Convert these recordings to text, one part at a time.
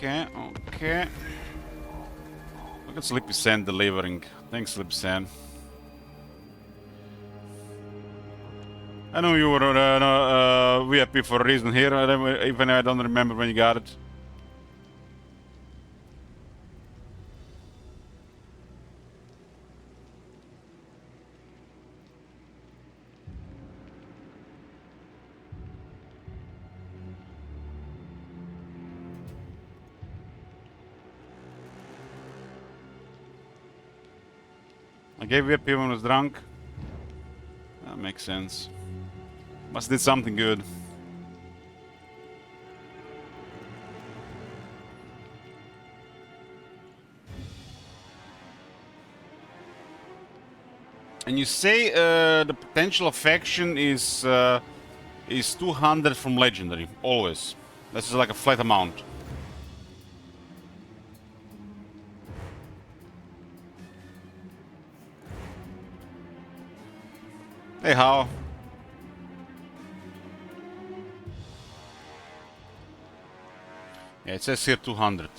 Okay, okay. Look at Sleepy Sand delivering. Thanks, Sleepy Sand. I know you were VIP for a reason here, even I don't remember when you got it. I gave VIP when I was drunk. That makes sense. Must did something good. And you say the potential affection is 200 from legendary, always. This is like a flat amount. Hey, how? Yeah, it says here 200.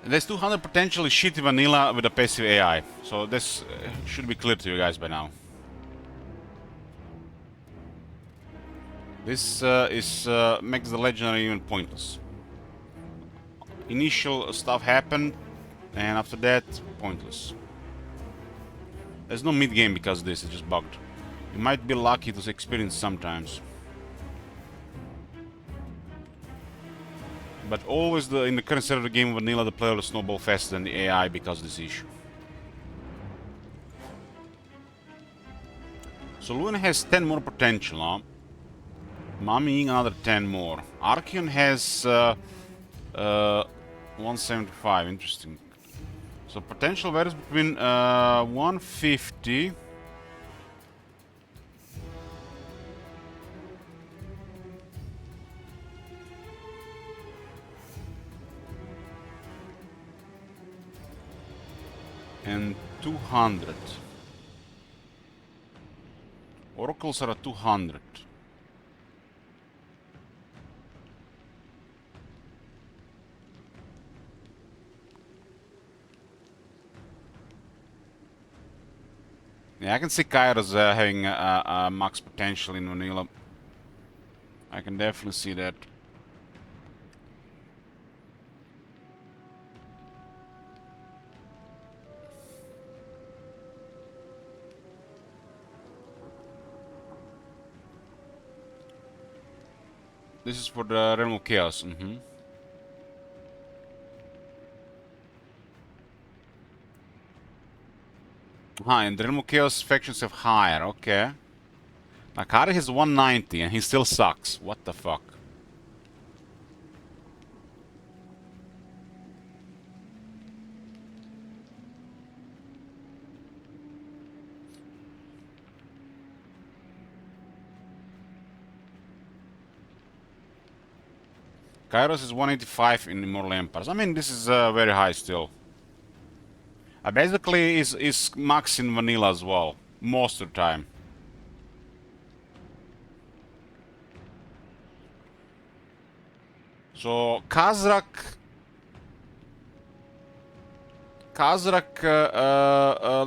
There's 200 potentially shitty vanilla with a passive AI. So this should be clear to you guys by now. This makes the legendary even pointless. Initial stuff happened, and after that, pointless. There's no mid-game because of this, it's just bugged. You might be lucky to experience sometimes. But always in the current state of the game, vanilla, the player will snowball faster than the AI because of this issue. So Luna has 10 more potential, huh? Mami another 10 more. Archeon has 175, interesting. So potential varies between 150 and 200. Oracles are at 200. Yeah, I can see Kairos having max potential in vanilla. I can definitely see that. This is for the Realm of Chaos. And the Realm of Chaos factions have higher, okay. Nakari has 190 and he still sucks. What the fuck? Kairos is 185 in Immortal Empires. I mean, this is very high still. Basically is max in vanilla as well, most of the time. So Khazrak,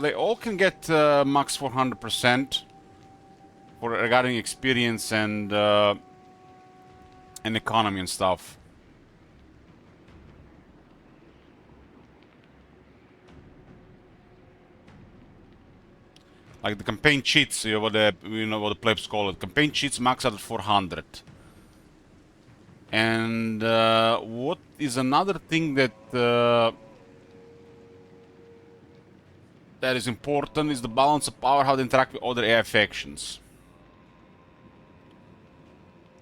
they all can get max 400% for regarding experience and economy and stuff. Like the campaign cheats, what the plebs call it. Campaign cheats max out at 400. And what is another thing that that is important is the balance of power, how they interact with other AI factions.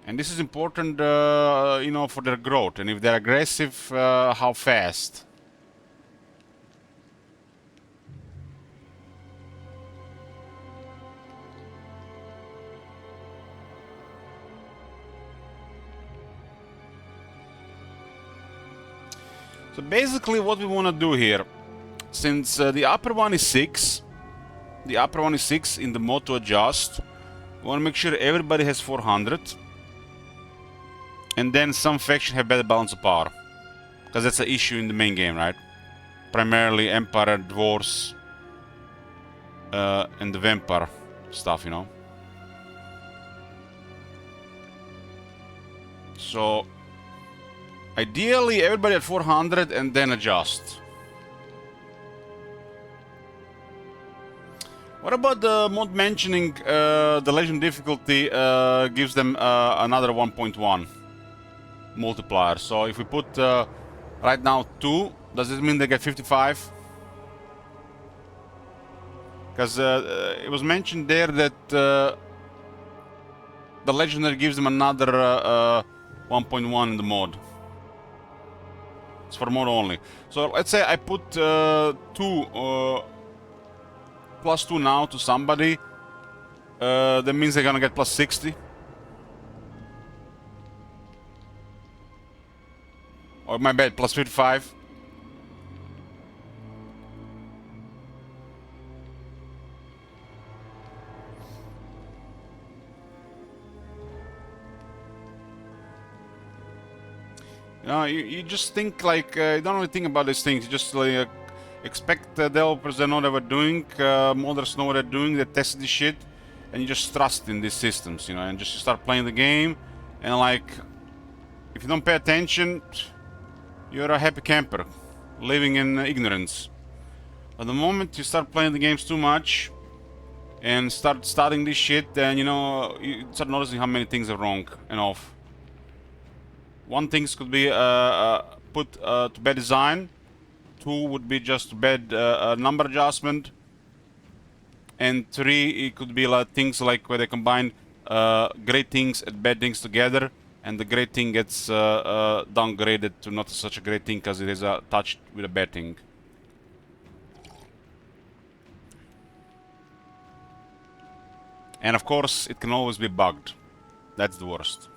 And this is important, for their growth. And if they're aggressive, how fast. So basically what we want to do here, since the upper one is 6, in the mode to adjust, we want to make sure everybody has 400. And then some factions have better balance of power. Because that's the issue in the main game, right? Primarily Empire, Dwarves, and the Vampire stuff, you know? So, ideally everybody at 400 and then adjust. What about the mod mentioning the legend difficulty gives them another 1.1 multiplier? So if we put right now 2, does it mean they get 55? Because it was mentioned there that the legendary gives them another 1.1 in the mod. It's for mod only. So let's say I put 2 plus 2 now to somebody. That means they're gonna get plus 60. Or my bad, plus 55. You know, you just think like, you don't really think about these things, you just like, expect developers that know what they're doing, modders know what they're doing, they test this shit, and you just trust in these systems, you know, and just start playing the game, and like, if you don't pay attention, you're a happy camper, living in ignorance. But the moment you start playing the games too much, and start studying this shit, then, you know, you start noticing how many things are wrong and off. One thing could be put to bad design. 2 would be just bad number adjustment. And 3, it could be like things like where they combine great things and bad things together, and the great thing gets downgraded to not such a great thing because it is touched with a bad thing. And of course, it can always be bugged. That's the worst.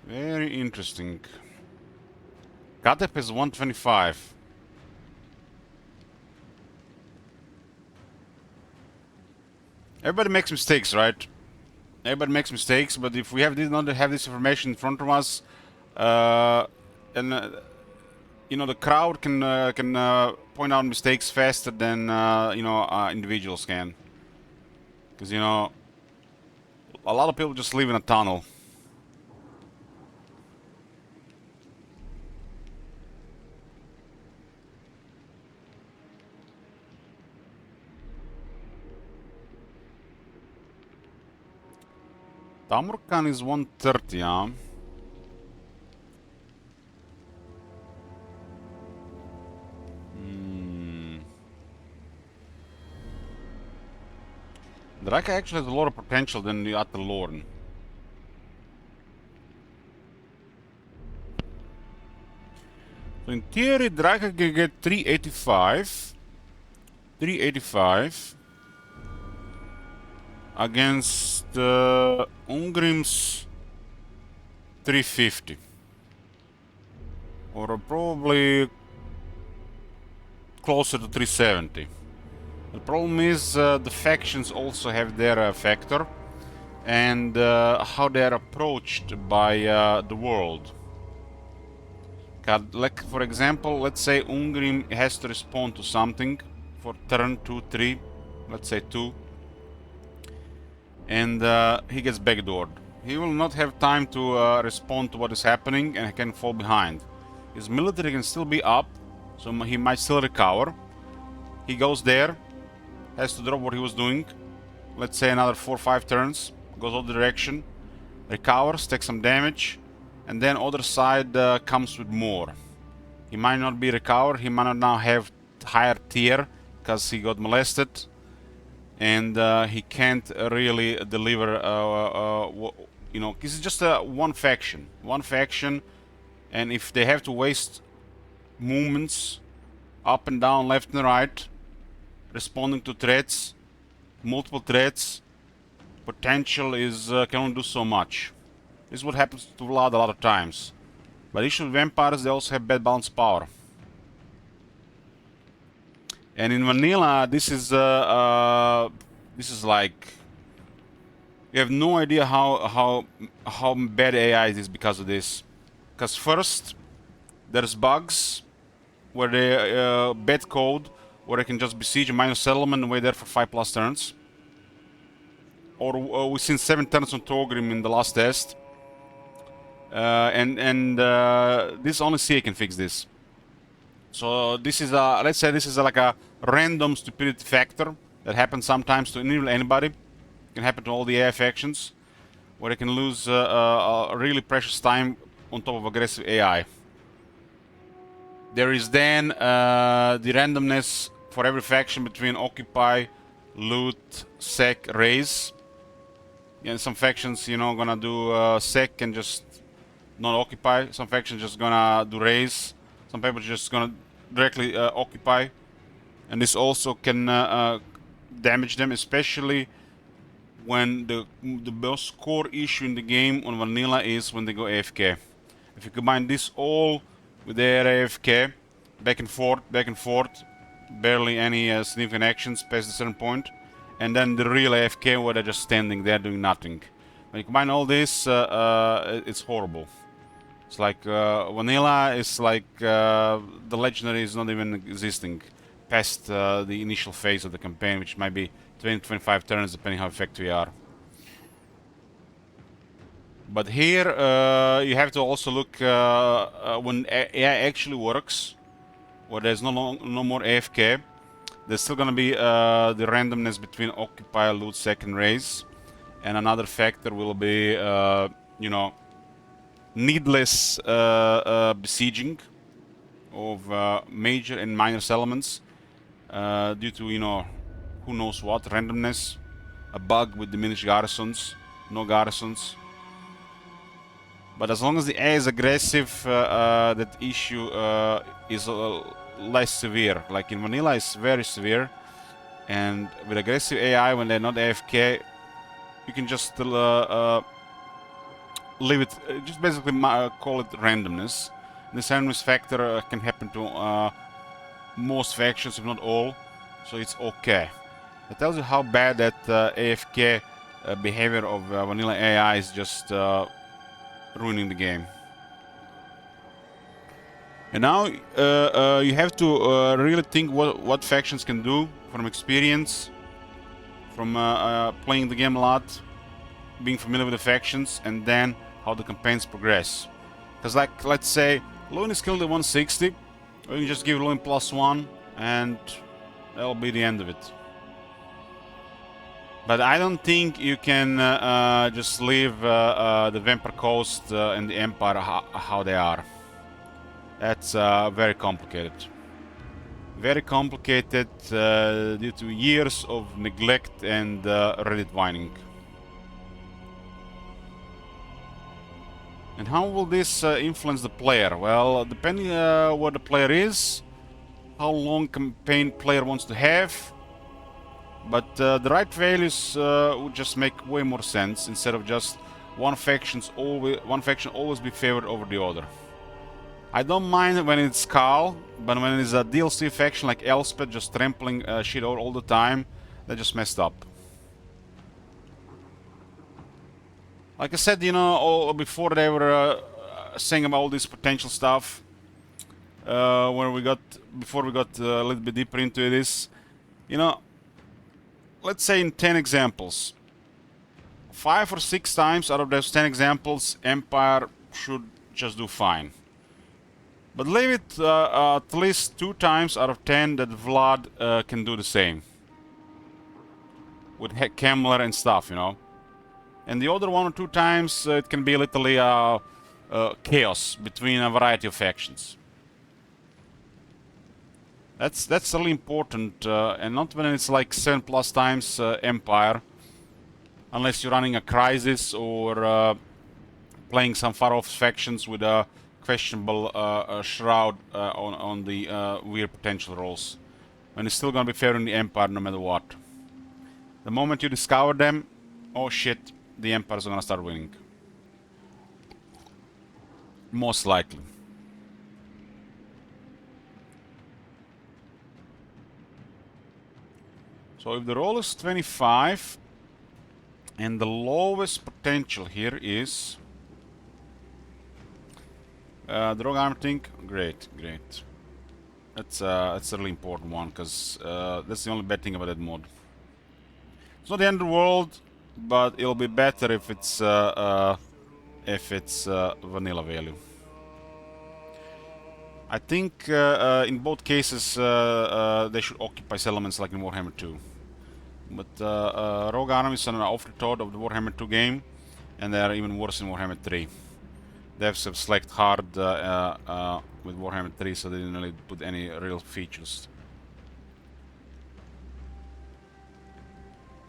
Very interesting. Katep is 125. Everybody makes mistakes, right? Everybody makes mistakes, but if we not have this information in front of us, and you know, the crowd can point out mistakes faster than you know, individuals can, because you know, a lot of people just live in a tunnel. Tamurkhan is 130, huh? Draka actually has a lot of potential than the Atel Lorn. So in theory, Draka can get 385. 385 against Ungrim's 350. Or probably closer to 370. The problem is the factions also have their factor, and how they are approached by the world. Like, for example, let's say Ungrim has to respond to something for turn 2, 3, let's say 2, and he gets backdoored. He will not have time to respond to what is happening, and he can fall behind. His military can still be up, so he might still recover. He goes there, has to drop what he was doing, let's say another 4 or 5 turns, goes other direction, recovers, takes some damage, and then other side comes with more. He might not be recovered, he might not now have higher tier because he got molested, and he can't really deliver, you know, this is just one faction, and if they have to waste movements up and down, left and right, responding to threats, multiple threats, potential is can only do so much. This is what happens to Vlad a lot of times. But issue with vampires, they also have bad balance power. And in vanilla, this is like you have no idea how bad AI is because of this. Because first, there's bugs where they bad code where they can just besiege a minor settlement and wait there for 5+ turns. Or we've seen 7 turns on Torgrim in the last test. This only CA can fix this. So this is a, let's say this is like a random stupidity factor that happens sometimes to nearly anybody. It can happen to all the AI factions, where they can lose really precious time on top of aggressive AI. There is then the randomness for every faction between Occupy, Loot, Sec, Raise. And some factions, you know, gonna do Sec and just not Occupy. Some factions just gonna do Raise. Some people just gonna directly Occupy. And this also can damage them, especially when the most core issue in the game on vanilla is when they go AFK. If you combine this all with their AFK, back and forth, barely any significant actions past a certain point, and then the real AFK where they're just standing there doing nothing. When you combine all this, it's horrible. It's like vanilla is like the legendary is not even existing past the initial phase of the campaign, which might be 20-25 turns depending how effective you are. But here you have to also look when AI actually works, where there's no more AFK. There's still gonna be the randomness between Occupy, Loot, Sec, and Raise, and another factor will be you know, needless besieging of major and minor settlements due to, you know, who knows what, randomness, a bug with diminished garrisons, no garrisons. But as long as the AI is aggressive, that issue is less severe. Like in vanilla, it's very severe, and with aggressive AI, when they're not AFK, you can just leave it, just basically call it randomness. This randomness factor can happen to most factions, if not all, so it's okay. It tells you how bad that AFK behavior of vanilla AI is just ruining the game. And now you have to really think what factions can do from experience, from playing the game a lot, being familiar with the factions, and then how the campaigns progress. Because, like, let's say Loin is killed at 160, or you just give Loin +1, and that'll be the end of it. But I don't think you can just leave the Vampire Coast and the Empire how they are. That's very complicated. Very complicated due to years of neglect and Reddit whining. And how will this influence the player? Well, depending what the player is, how long campaign player wants to have, but the right values would just make way more sense instead of just one faction always be favored over the other. I don't mind when it's Khal, but when it's a DLC faction like Elspeth just trampling shit out all the time, that just messed up. Like I said, you know, before they were saying about all this potential stuff, before we got a little bit deeper into this, you know, let's say in 10 examples, 5 or 6 times out of those 10 examples, Empire should just do fine. But leave it at least 2 times out of 10 that Vlad can do the same. With Kemmler and stuff, you know. And the other 1 or 2 times it can be literally chaos between a variety of factions. That's really important, and not when it's like 7+ times Empire, unless you're running a Crisis or playing some far-off factions with a questionable shroud on the weird potential rolls. When it's still gonna be favoring the Empire no matter what. The moment you discover them, oh shit, the Empire's gonna start winning. Most likely. So if the roll is 25, and the lowest potential here is the rogue armor thing, great. That's a really important one, because that's the only bad thing about that mod. It's not the end of the world, but it'll be better if it's vanilla value. I think in both cases they should occupy settlements like in Warhammer 2. But rogue armies are an afterthought of the Warhammer 2 game, and they are even worse in Warhammer 3. Devs have slacked hard with Warhammer 3, so they didn't really put any real features.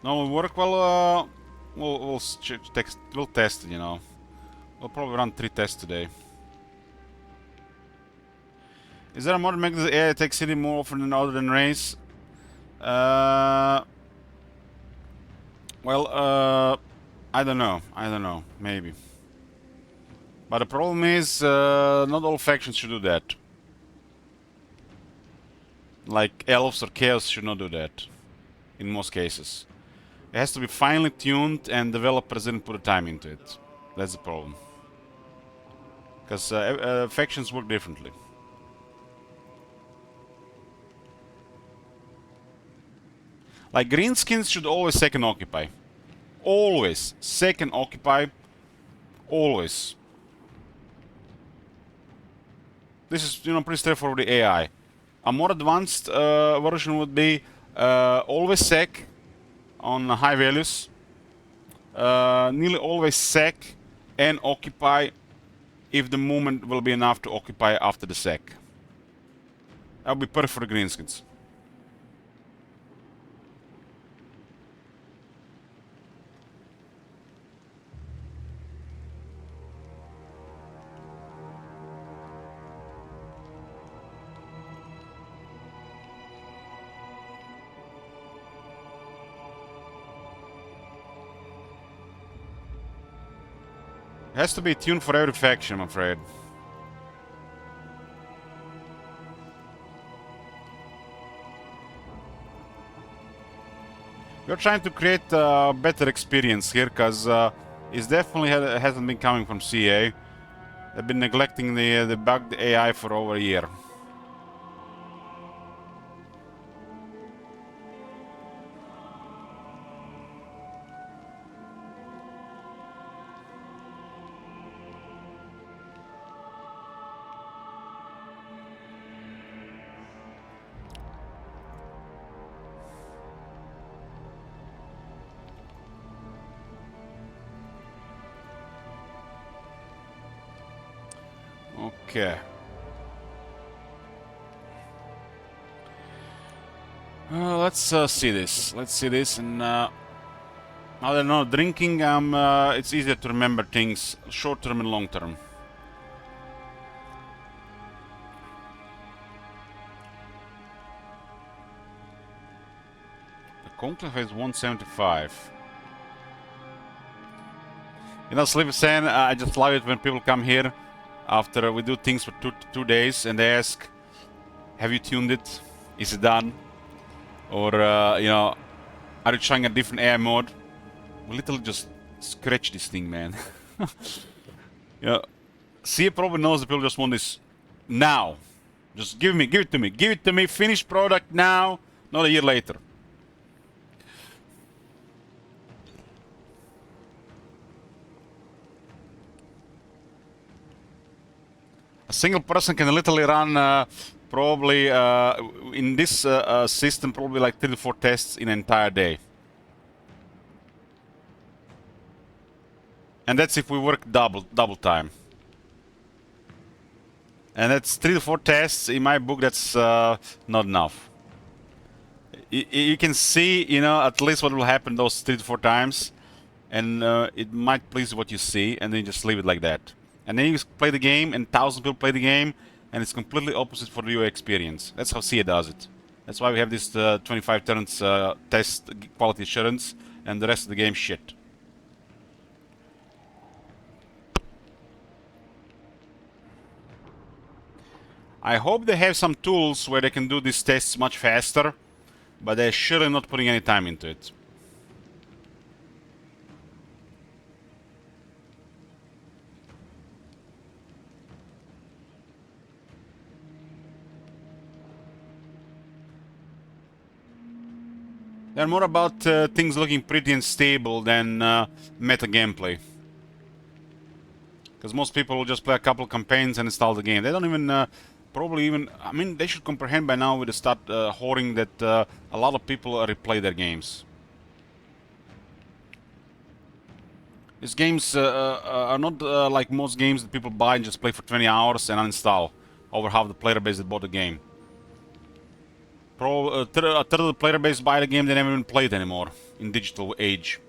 No, it'll work well. We'll test it, you know. We'll probably run 3 tests today. Is there a mod to make the AI attack city more often than other than race? Well, I don't know. Maybe. But the problem is, not all factions should do that. Like elves or chaos should not do that. In most cases. It has to be finely tuned, and developers didn't put the time into it. That's the problem. Because factions work differently. Like greenskins should always second occupy. Always. Second occupy. Always. This is, you know, pretty straightforward for the AI. A more advanced version would be always sec on high values. Nearly always sec and occupy if the movement will be enough to occupy after the sec. That would be perfect for the greenskins. It has to be tuned for every faction, I'm afraid. We're trying to create a better experience here, because it definitely hasn't been coming from CA. They've been neglecting the bugged AI for over a year. Okay. Let's see this. Let's see this, and I don't know. Drinking, it's easier to remember things short term and long term. The conclave is 175. You know, Sleepy saying, I just love it when people come here after we do things for two days, and they ask, have you tuned it? Is it done? Or, you know, are you trying a different AI mode? We literally just scratch this thing, man. You know, CA probably knows that people just want this now. Just give it to me, finished product now, not a year later. A single person can literally run probably in this system probably like 3 to 4 tests in an entire day. And that's if we work double time. And that's 3 to 4 tests. In my book, that's not enough. You can see, you know, at least what will happen those 3 to 4 times, and it might please what you see, and then you just leave it like that. And then you play the game, and 1,000 people play the game, and it's completely opposite for the UA experience. That's how CA does it. That's why we have this 25 turns test quality assurance, and the rest of the game shit. I hope they have some tools where they can do these tests much faster, but they're surely not putting any time into it. They're more about things looking pretty and stable than meta gameplay. Because most people will just play a couple campaigns and install the game. They don't even, probably even, I mean, they should comprehend by now with the start hoarding that a lot of people replay their games. These games are not like most games that people buy and just play for 20 hours and uninstall. Over half the player base that bought the game. A third of the player base buy the game, they never even play it anymore in digital age.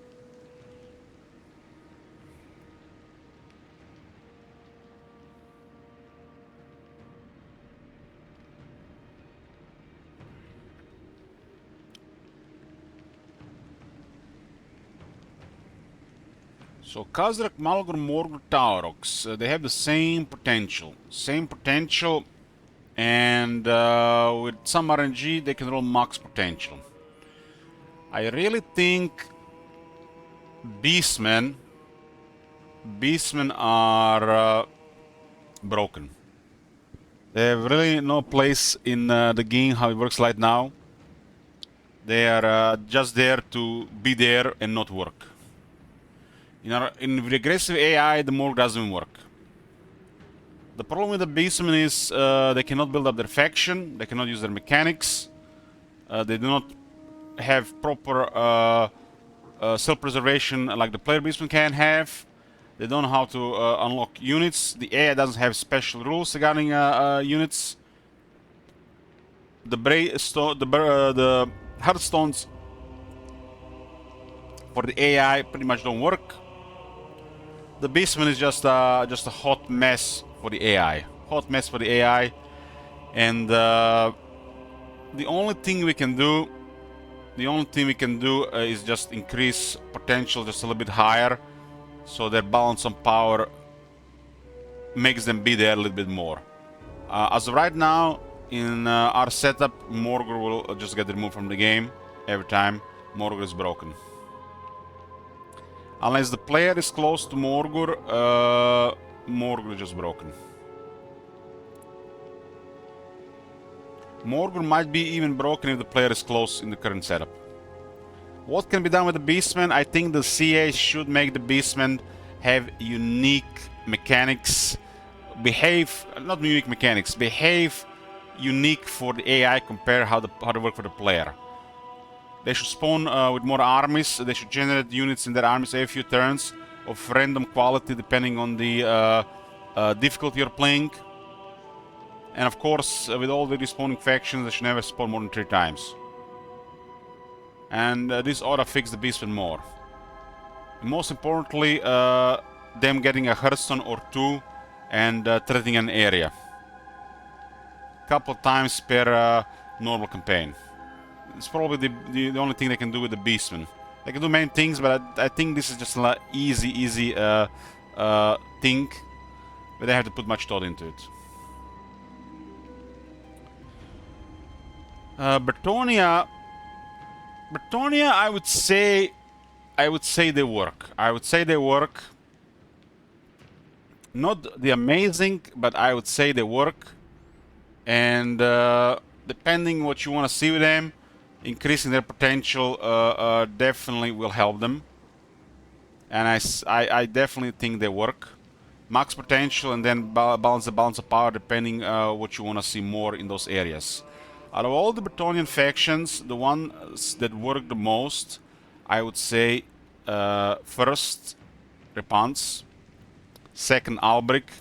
So Khazrak, Malgor, Morgul, Taurox, they have the same potential. And with some RNG, they can roll max potential. I really think Beastmen are broken. They have really no place in the game how it works right now. They are just there to be there and not work. In regressive AI, the Morg doesn't work. The problem with the Beastmen is they cannot build up their faction, they cannot use their mechanics, they do not have proper self-preservation like the player Beastmen can have. They don't know how to unlock units. The AI doesn't have special rules regarding units. The Hearthstones for the AI pretty much don't work. The Beastman is just a hot mess for the AI. Hot mess for the AI. And the only thing we can do is just increase potential just a little bit higher, so their balance on power makes them be there a little bit more. As of right now, in our setup, Morgul will just get removed from the game every time Morgul is broken. Unless the player is close to Morgul, Morgul is just broken. Morgul might be even broken if the player is close in the current setup. What can be done with the Beastmen? I think the CA should make the Beastmen have unique mechanics. Behave unique for the AI compared how they work for the player. They should spawn with more armies. They should generate units in their armies every few turns of random quality depending on the difficulty you're playing. And of course, with all the respawning factions, they should never spawn more than 3 times. And this ought to fix the Beastmen more. And most importantly, them getting a Hearthstone or 2 and threatening an area. Couple times per normal campaign. It's probably the only thing they can do with the Beastmen. They can do many things, but I think this is just an easy thing, but they have to put much thought into it. Bretonnia, I would say they work. Not the amazing, but I would say they work. And depending what you want to see with them, increasing their potential definitely will help them. And I definitely think they work. Max potential and then balance of power depending what you want to see more in those areas. Out of all the Bretonnian factions, the ones that work the most, I would say first Repanse, second Albric,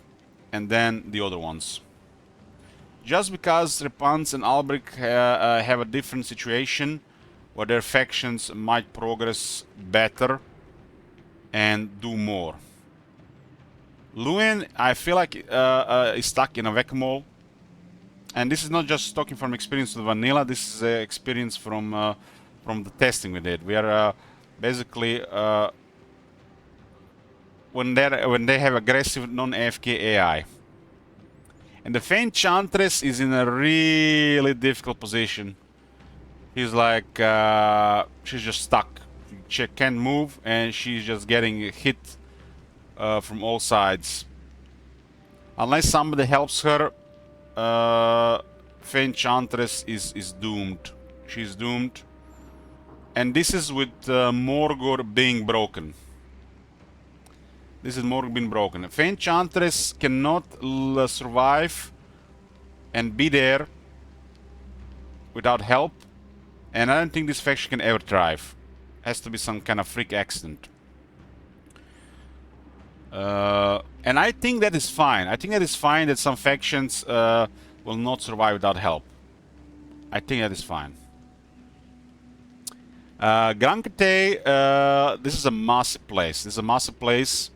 and then the other ones. Just because Repanse and Albric have a different situation where their factions might progress better and do more. Lúthien, I feel like is stuck in a whack-a-mole. And this is not just talking from experience with vanilla, this is experience from the testing we did. We are basically when they have aggressive non-AFK AI. And the Fey Enchantress is in a really difficult position He's like, she's just stuck. She can't move, and she's just getting hit from all sides. Unless somebody helps her, Fey-Enchantress is doomed. She's doomed. And this is with Morgor being broken. This is Morgor being broken. Fey-Enchantress cannot survive and be there without help. And I don't think this faction can ever thrive. Has to be some kind of freak accident. And I think that is fine. I think that is fine that some factions will not survive without help. I think that is fine. Grand Cathay, this is a massive place. This is a massive place.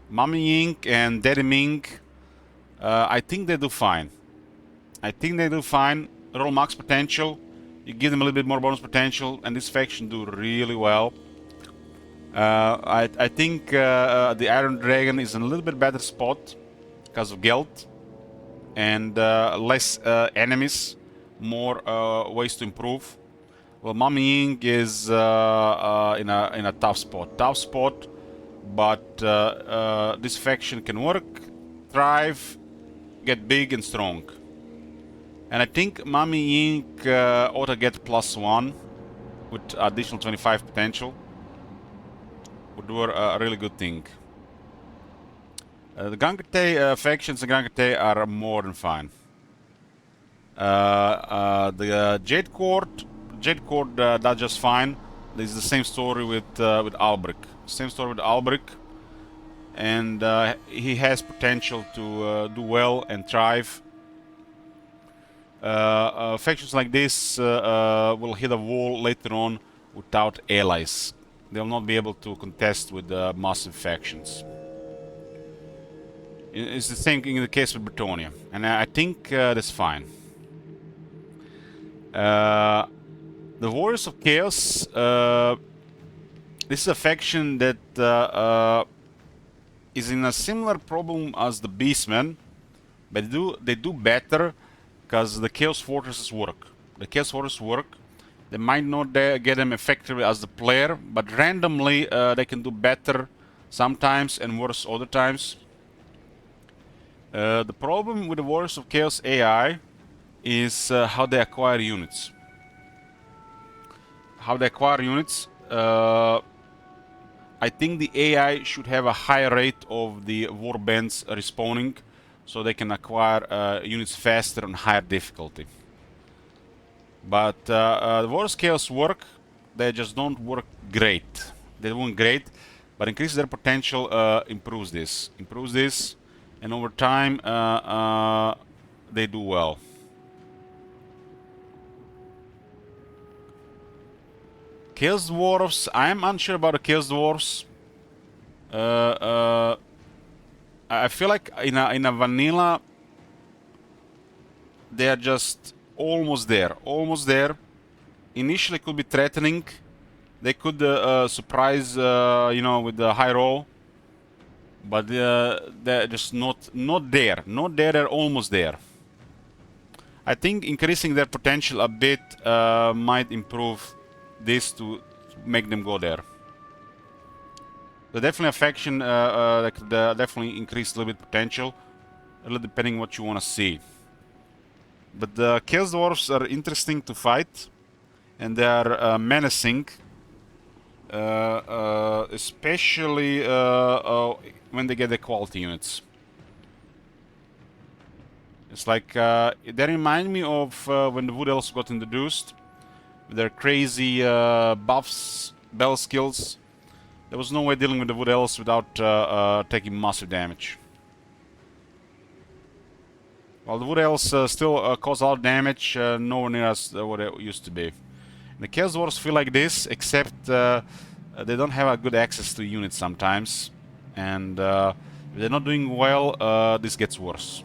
Mummy Inc. and Daddy Mink, I think they do fine. I think they do fine. Roll max potential. You give them a little bit more bonus potential, and this faction do really well. I think the Iron Dragon is in a little bit better spot because of guild and less enemies, more ways to improve. Well, Mummy Inc. is in a tough spot, but this faction can work, thrive, get big and strong. And I think Mummy Inc. Ought to get +1 with additional 25 potential. Would do a really good thing. The Grand Cathay factions in Grand Cathay are more than fine. The Jade Court does just fine. This is the same story with Albric. Same story with Albric, and he has potential to do well and thrive. Factions like this will hit a wall later on without allies. They'll not be able to contest with massive factions. It's the same in the case with Bretonnia, and I think that's fine. The Warriors of Chaos. This is a faction that is in a similar problem as the Beastmen, but they do better because the Chaos Fortresses work. The Chaos Fortresses work. They might not get them effectively as the player, but randomly they can do better sometimes and worse other times. The problem with the Warriors of Chaos AI is how they acquire units. How they acquire units. I think the AI should have a higher rate of the warbands respawning, so they can acquire units faster and higher difficulty. But the Warriors Chaos work, they just don't work great. They work great, but increase their potential improves this, and over time they do well. Chaos Dwarves, I'm unsure about the Chaos Dwarves. I feel like in a vanilla they are just almost there. Initially could be threatening. They could surprise, you know, with the high roll, but they're just not there. They're almost there. I think increasing their potential a bit might improve this to make them go there. So definitely a faction that could definitely increase a little bit potential, a little depending what you want to see. But the Chaos Dwarfs are interesting to fight, and they are menacing, especially when they get the quality units. It's like they remind me of when the Wood Elves got introduced, with their crazy buffs, bell skills. There was no way dealing with the Wood Elves without taking massive damage. While the Wood Elves still cause a lot of damage, nowhere near as what it used to be. And the Chaos Dwarfs feel like this, except they don't have a good access to units sometimes. And if they're not doing well, this gets worse.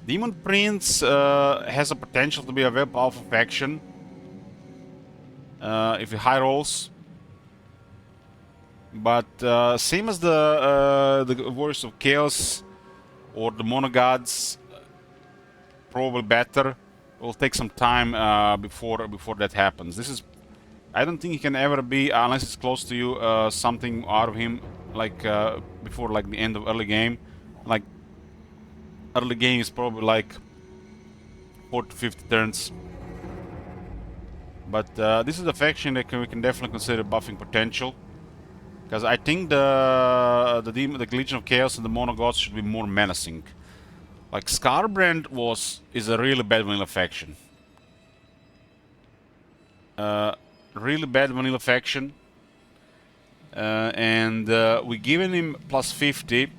Demon Prince has a potential to be a very powerful faction if he high rolls. But same as the Warriors of Chaos or the Monogods, probably better. It will take some time before that happens. This is, I don't think he can ever be, unless it's close to you, something out of him like before like the end of early game. Like early game is probably like 40 to 50 turns. But this is a faction that we can definitely consider buffing potential, because I think the Legion of Chaos and the Monogoths should be more menacing. Like Skarbrand is a really bad vanilla faction. Really bad vanilla faction. And we given him plus 50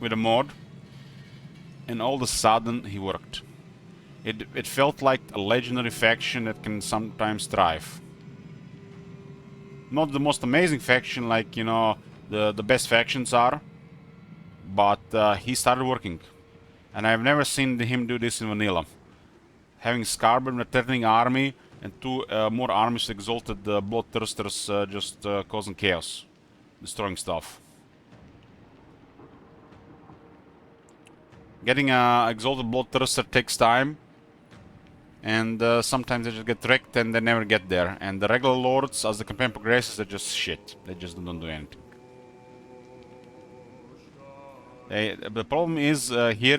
with a mod, and all of a sudden he worked. It felt like a legendary faction that can sometimes thrive. Not the most amazing faction like, you know, the best factions are, but he started working. And I've never seen him do this in vanilla. Having Skarbrand returning army and two more armies exalted Bloodthirsters just causing chaos, destroying stuff. Getting an exalted Bloodthirster takes time, and sometimes they just get wrecked and they never get there. And the regular lords, as the campaign progresses, they're just shit. They just don't do anything. The problem is here,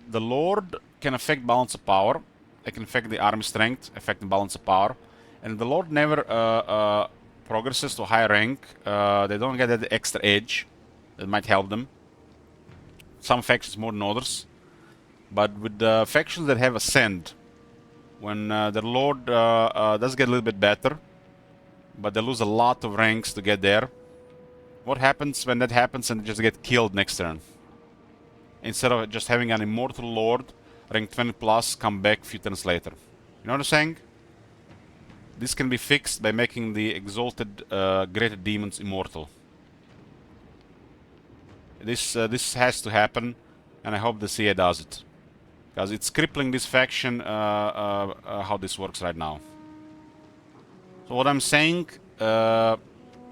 the lord can affect balance of power. It can affect the army strength, affect the balance of power. And the lord never progresses to higher rank. They don't get that extra edge that might help them. Some factions more than others. But with the factions that have ascend, when the lord does get a little bit better, but they lose a lot of ranks to get there. What happens when that happens and they just get killed next turn? Instead of just having an immortal lord, rank 20 plus, come back a few turns later. You know what I'm saying? This can be fixed by making the exalted greater demons immortal. This has to happen, and I hope the CA does it. Because it's crippling this faction, how this works right now. So what I'm saying,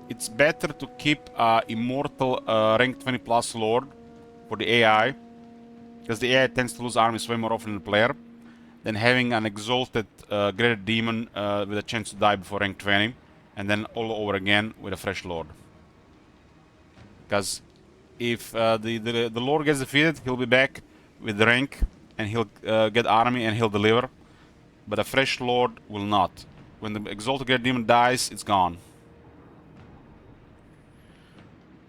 it's better to keep immortal rank 20 plus lord for the AI, because the AI tends to lose armies way more often than the player, than having an exalted greater demon with a chance to die before rank 20, and then all over again with a fresh lord. Because if the lord gets defeated, he'll be back with the rank, and he'll get army and he'll deliver, but a fresh lord will not. When the exalted great demon dies, it's gone.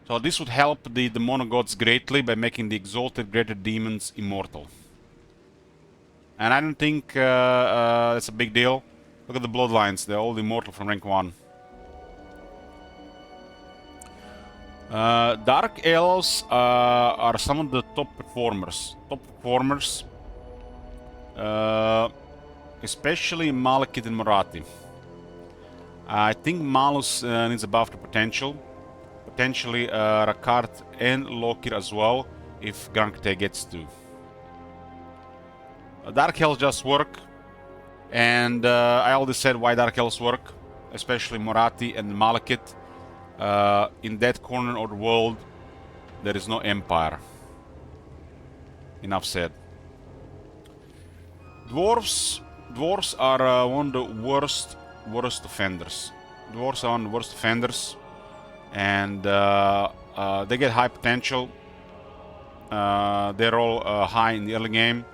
So this would help the Monogoths greatly by making the exalted greater demons immortal. And I don't think it's a big deal. Look at the bloodlines, they're all immortal from rank 1. Dark Elves are some of the top performers. Especially Malekith and Morathi. I think Malus needs a buff to potential. Potentially Rakarth and Lokir as well, if Grankte gets to. Dark Elves just work, and I already said why Dark Elves work, especially Morathi and Malekith. In that corner of the world, there is no empire. Enough said. Dwarves are one of the worst offenders. Dwarves are one of the worst offenders, and they get high potential. They're all high in the early game.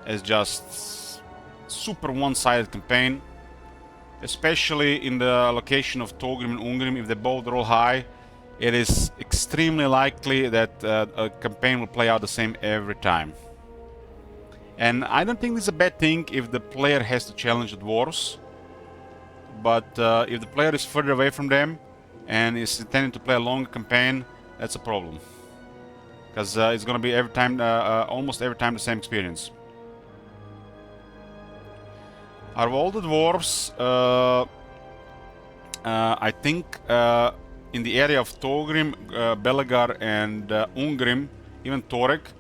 It's just super one-sided campaign, especially in the location of Torgrim and Ungrim. If they both roll high, it is extremely likely that a campaign will play out the same every time. And I don't think this is a bad thing if the player has to challenge the dwarves, but if the player is further away from them and is intending to play a longer campaign, that's a problem. Because it's going to be every time, almost every time the same experience. Out of all the dwarves, I think in the area of Torgrim, Belegar and Ungrim, even Torek,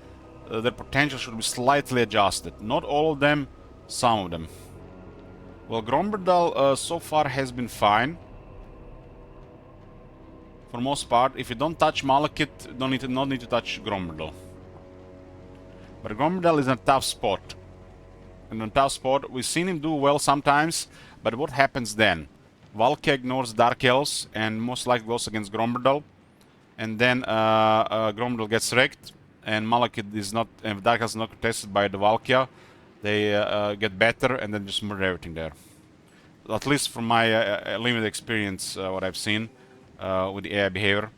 their potential should be slightly adjusted. Not all of them, some of them. Well, Gromberdal so far has been fine. For the most part, if you don't touch Malekith, don't need to touch Gromberdal. But Gromberdal is in a tough spot. in a tough spot. We've seen him do well sometimes, but what happens then? Valkia ignores Dark Elves and most likely goes against Gromberdal. And then Gromberdal gets wrecked, and Malekith is not, and Dark Elves is not contested by the Valkia. They get better and then just murder everything there. At least from my limited experience, what I've seen with the AI behavior.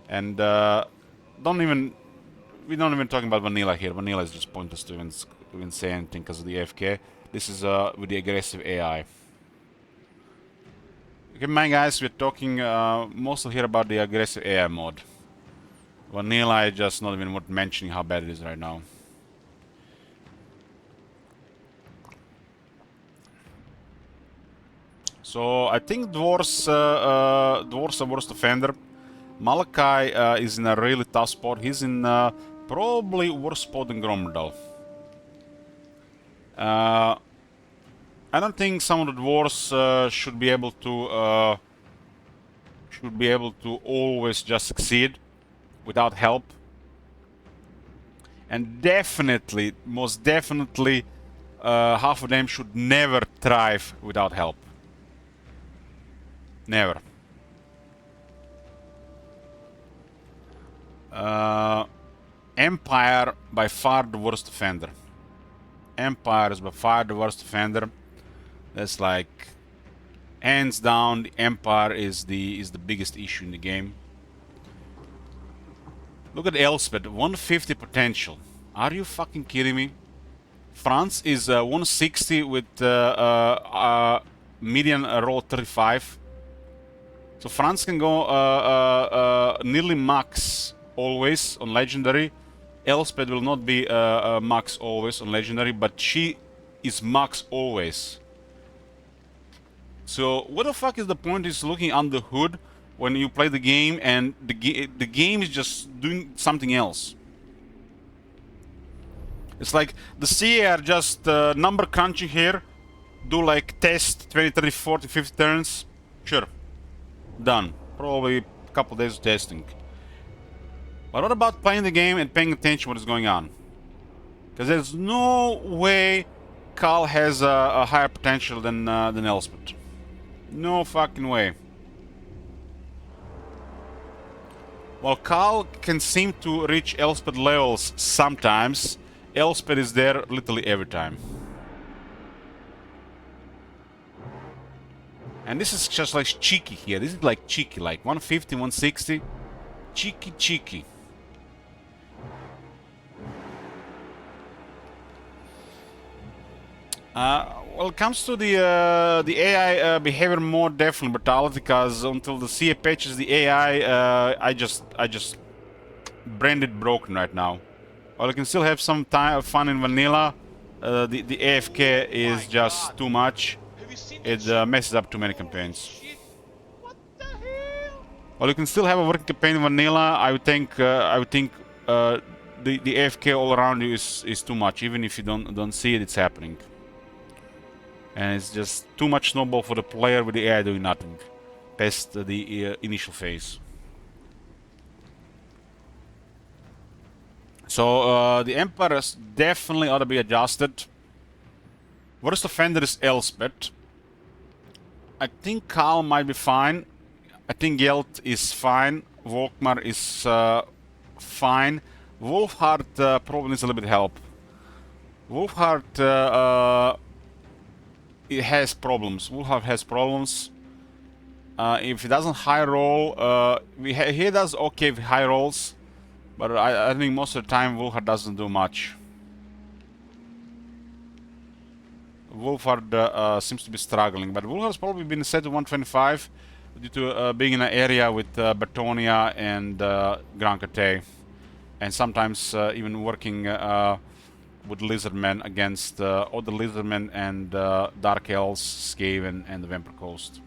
And we don't even talking about vanilla here. Vanilla is just pointless to even say anything because of the AFK. This is with the aggressive AI. Okay, man, guys, we're talking mostly here about the aggressive AI mode. Vanilla, I just not even worth mentioning how bad it is right now. So I think Dwarves are worst offender. Malachi is in a really tough spot. He's in probably worse spot than Gromberdal. I don't think some of the dwarves should be able to always just succeed without help. And definitely, most definitely, half of them should never thrive without help. Never. Empire by far the worst offender. Empire is by far the worst offender. That's like hands down. The Empire is the biggest issue in the game. Look at Elspeth, 150 potential. Are you fucking kidding me? France is 160 with median roll 35. So France can go nearly max always on legendary. Elspeth will not be max always on legendary, but she is max always. So what the fuck is the point is looking under the hood when you play the game and the game is just doing something else? It's like the CA are just number crunching here, do like test 20, 30, 40, 50 turns, sure, done. Probably a couple days of testing. But what about playing the game and paying attention what is going on? Because there's no way Khal has a higher potential than Elspeth. No fucking way. While Khal can seem to reach Elspeth levels sometimes, Elspeth is there literally every time. And this is just like cheeky here. This is like cheeky, like 150, 160. Cheeky. Well, it comes to the AI behavior more definitely brutality, because until the CA patches the AI, I just branded broken right now. While you can still have some fun in vanilla, the AFK is just too much. It messes up too many campaigns. While you can still have a working campaign in vanilla, I would think the AFK all around you is too much, even if you don't see it, it's happening. And it's just too much snowball for the player with the AI doing nothing past the initial phase. So the Empire definitely ought to be adjusted. Worst offender is Elspeth. I think Khal might be fine. I think Gelt is fine. Volkmar is fine. Wolfheart probably needs a little bit of help. Wolfheart it has problems. Wolfheart has problems. If he doesn't high roll, he does okay with high rolls, but I think most of the time Wolfheart doesn't do much. Wolfheart seems to be struggling, but Wolfheart has probably been set to 125 due to being in an area with Bertonia and Grand Cate, and sometimes even working with Lizardmen against other Lizardmen and Dark Elves, Skaven, and the Vampire Coast.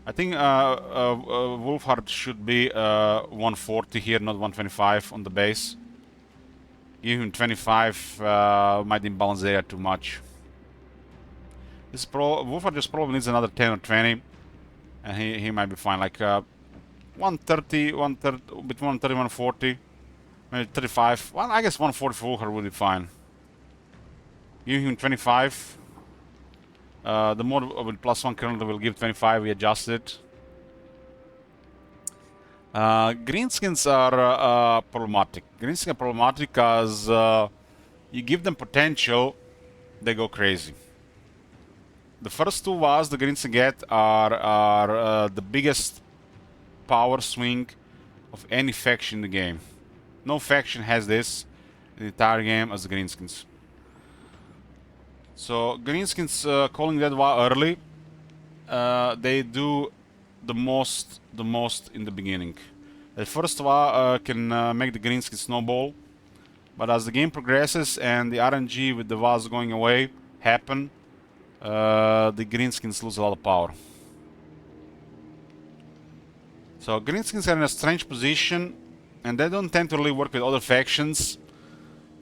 I think Wolfheart should be 140 here, not 125 on the base. Give him 25 might imbalance the area too much. Wolfheart just probably needs another 10 or 20, and he might be fine. Like 130, between 130 and 140. Maybe 35. Well, I guess 140 for Wolfheart would be fine. Give him 25. The mod with +1 currently will give 25. We adjusted it. Greenskins are problematic. Greenskins are problematic because you give them potential, they go crazy. The first two Vaz the Greenskin get are the biggest power swing of any faction in the game. No faction has this in the entire game as the Greenskins. So Greenskins calling that Va early, they do the most in the beginning. The first Va can make the Greenskins snowball, but as the game progresses and the RNG with the Vaz going away happen, the Greenskins lose a lot of power. So Greenskins are in a strange position, and they don't tend to really work with other factions.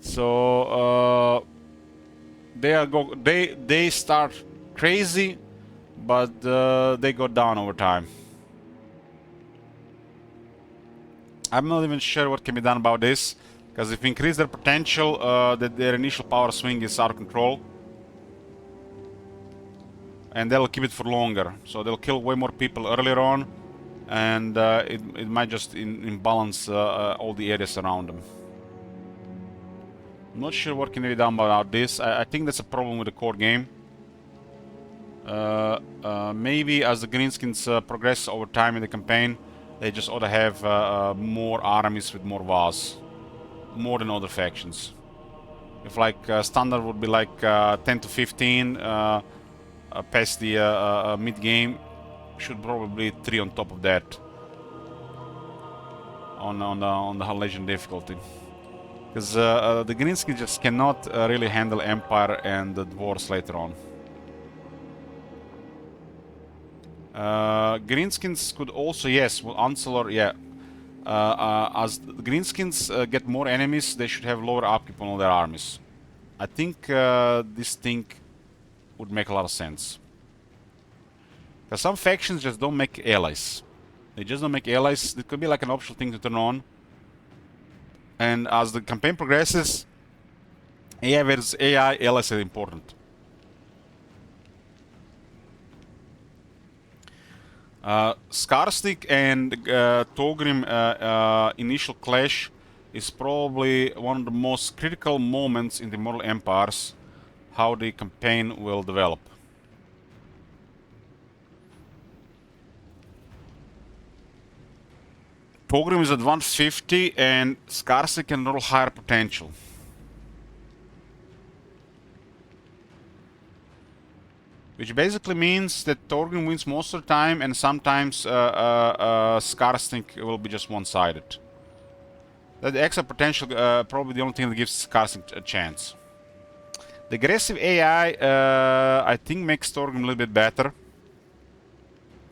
So they start crazy, but they go down over time. I'm not even sure what can be done about this, because if we increase their potential, that their initial power swing is out of control. And they'll keep it for longer, so they'll kill way more people earlier on, and it might just imbalance all the areas around them. I'm not sure what can be done about this. I think that's a problem with the core game. Maybe as the Greenskins progress over time in the campaign, they just ought to have more armies with more Vaz, more than other factions. If like standard would be like 10 to 15 past the mid-game, should probably 3 on top of that on the legend difficulty, because the Greenskins just cannot really handle Empire and the Dwarves later on. Greenskins could also, yes, well, Ancellor, yeah. As the Greenskins get more enemies, they should have lower upkeep on all their armies. I think this thing would make a lot of sense. Because some factions just don't make allies. They just don't make allies. It could be like an optional thing to turn on. And as the campaign progresses, AI versus AI, allies are important. Scarstick and Torgrim initial clash is probably one of the most critical moments in the Mortal Empires, how the campaign will develop. Torgrim is at 150 and Scarstick can roll higher potential. Which basically means that Torgrim wins most of the time, and sometimes Scarstick will be just one-sided. The extra potential probably the only thing that gives Scarstick a chance. The aggressive AI, I think, makes Torgrim a little bit better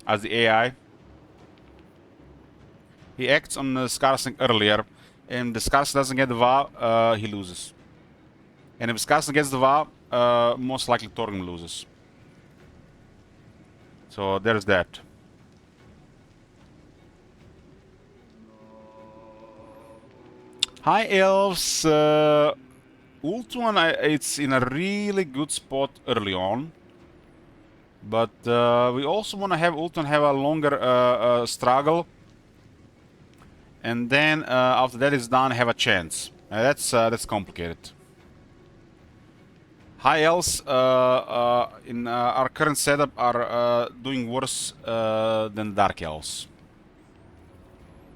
as the AI. He acts on Scarstick earlier, and if the Scarstick doesn't get the Va, he loses. And if Scarstick gets the Va, most likely Torgrim loses. So there's that. High Elves, Ultuan, it's in a really good spot early on. But we also want to have Ultuan have a longer struggle. And then after that is done, have a chance. That's complicated. High Elves in our current setup are doing worse than Dark Elves.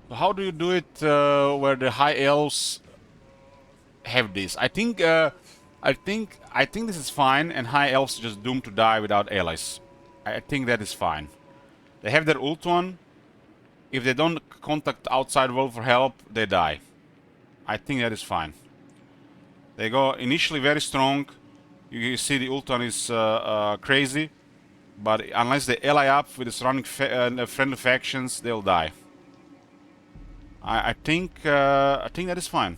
So how do you do it where the High Elves have this? I think this is fine, and High Elves are just doomed to die without allies. I think that is fine. They have their Ultuan. If they don't contact outside world for help, they die. I think that is fine. They go initially very strong. You see the Ultuan is crazy, but unless they ally up with the surrounding friendly factions, they'll die. I think that is fine.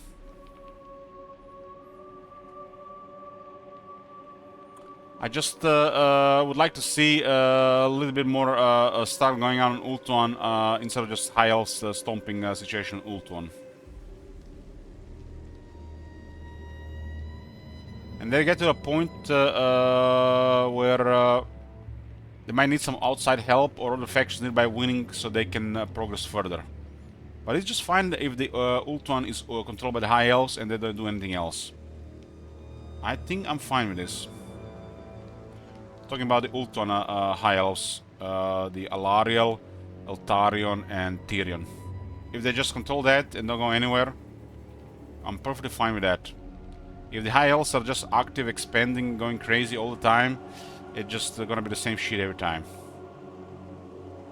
I just would like to see a little bit more stuff going on in Ultuan instead of just High Elves stomping situation in Ultuan. And they get to a point where they might need some outside help or other factions nearby winning so they can progress further. But it's just fine if the Ultron is controlled by the High Elves and they don't do anything else. I think I'm fine with this. Talking about the Ultron High Elves, the Alariel, Eltarion, and Tyrion. If they just control that and don't go anywhere, I'm perfectly fine with that. If the High Elves are just active, expanding, going crazy all the time, it's just gonna be the same shit every time.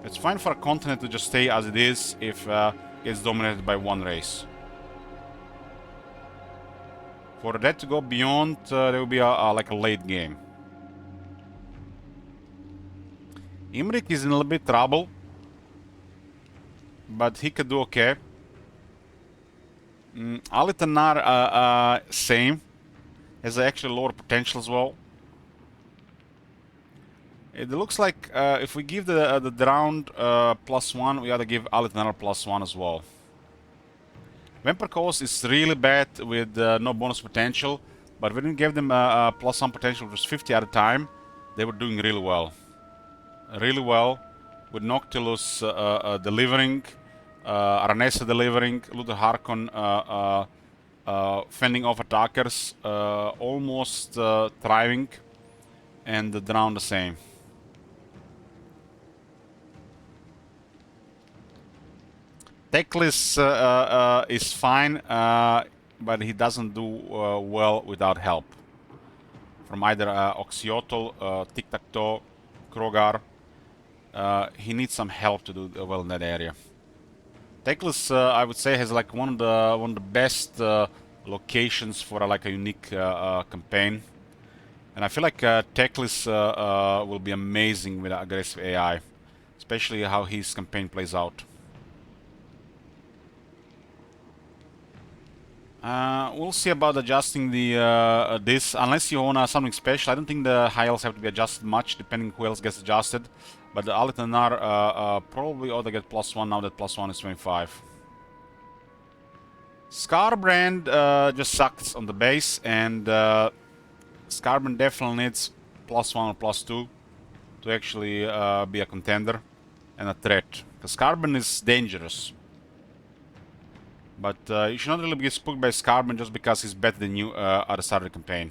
It's fine for a continent to just stay as it is if it's dominated by one race. For that to go beyond, there will be like a late game. Imrik is in a little bit trouble, but he could do okay. Alitanar, same. Has actually lower potential as well. It looks like if we give the Drowned +1, we ought to give Alitanar +1 as well. Vampire Coast is really bad with no bonus potential, but when we gave them +1 potential, which was 50 at a time, they were doing really well. Really well, with Noctilus delivering, Aranessa delivering, Luther Harkon fending off attackers, almost thriving, and the Drown the same. Teclis is fine, but he doesn't do well without help. From either Oxyotl, Tic-Tac-Toe, Krogar. He needs some help to do well in that area. Teclis, I would say, has like one of the best locations for like a unique campaign, and I feel like Teclis will be amazing with aggressive AI, especially how his campaign plays out. We'll see about adjusting the this, unless you want something special. I don't think the high elves have to be adjusted much, depending who else gets adjusted. But the Alitanar probably ought to get +1 now that +1 is 25. Skarbrand just sucks on the base, and Skarbrand definitely needs +1 or +2 to actually be a contender and a threat. Because Skarbrand is dangerous. But you should not really get spooked by Skarbrand just because he's better than you at the start of the campaign.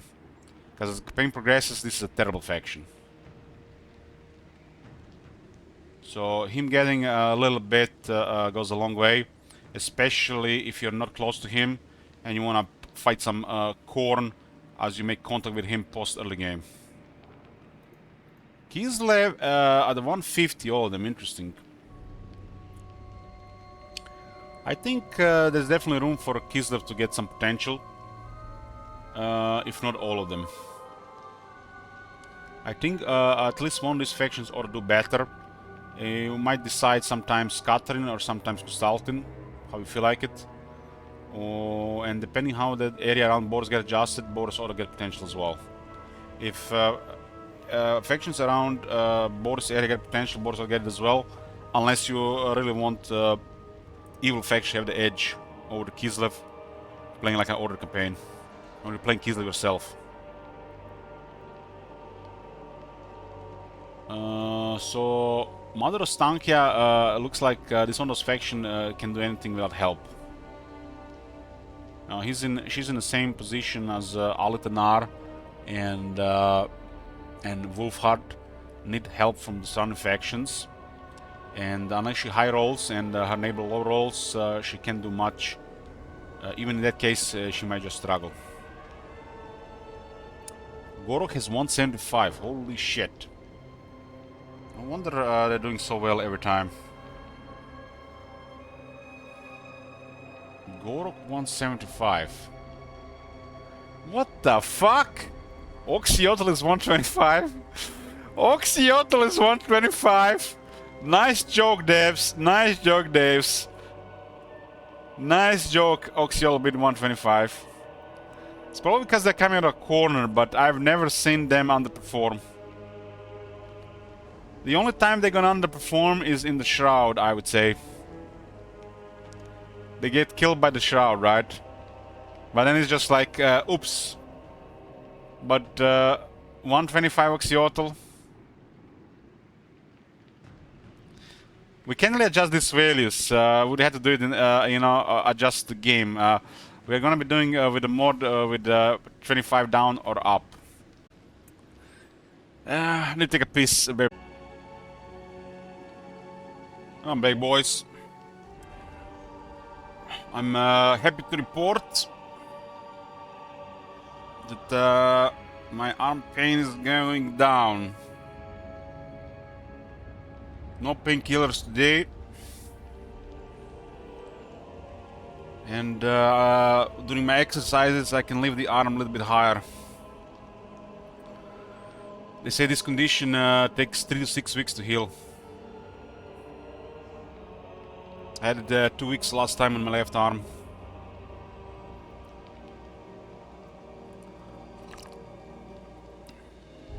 Because as the campaign progresses, this is a terrible faction. So him getting a little bit goes a long way, especially if you're not close to him and you want to fight some Khorne as you make contact with him post early game. Kislev at the 150, oh, them interesting. I think there's definitely room for Kislev to get some potential, if not all of them. I think at least one of these factions ought to do better. You might decide sometimes Catherine or sometimes Kustaltin, how you feel like it. And depending how the area around Boris get adjusted, Boris ought to get potential as well. If factions around Boris area get potential, Boris will get it as well. Unless you really want evil faction have the edge over the Kislev, playing like an order campaign. Or you're playing Kislev yourself. So Mother of Stankia looks like this one of those faction can do anything without help. Now she's in the same position as Alitanar and Wolfheart, need help from the surrounding factions. And unless she high rolls and her neighbor low rolls, she can't do much. Even in that case, she might just struggle. Gorok has 175, holy shit. No wonder they're doing so well every time. Gorok 175. What the fuck? Oxyotl is 125? Oxyotl is 125? Nice joke, devs. Nice joke, devs. Nice joke, Oxyotl bid 125. It's probably because they're coming out of a corner, but I've never seen them underperform. The only time they're gonna underperform is in the Shroud, I would say. They get killed by the Shroud, right? But then it's just like, oops. But 125 Oxyotl. We can't really adjust these values. We'd have to do it in, adjust the game. We're gonna be doing with the mod with 25 down or up. I need to take a piece. I'm back, boys. I'm happy to report that my arm pain is going down. No painkillers today. And during my exercises, I can leave the arm a little bit higher. They say this condition takes 3 to 6 weeks to heal. I had it 2 weeks last time on my left arm.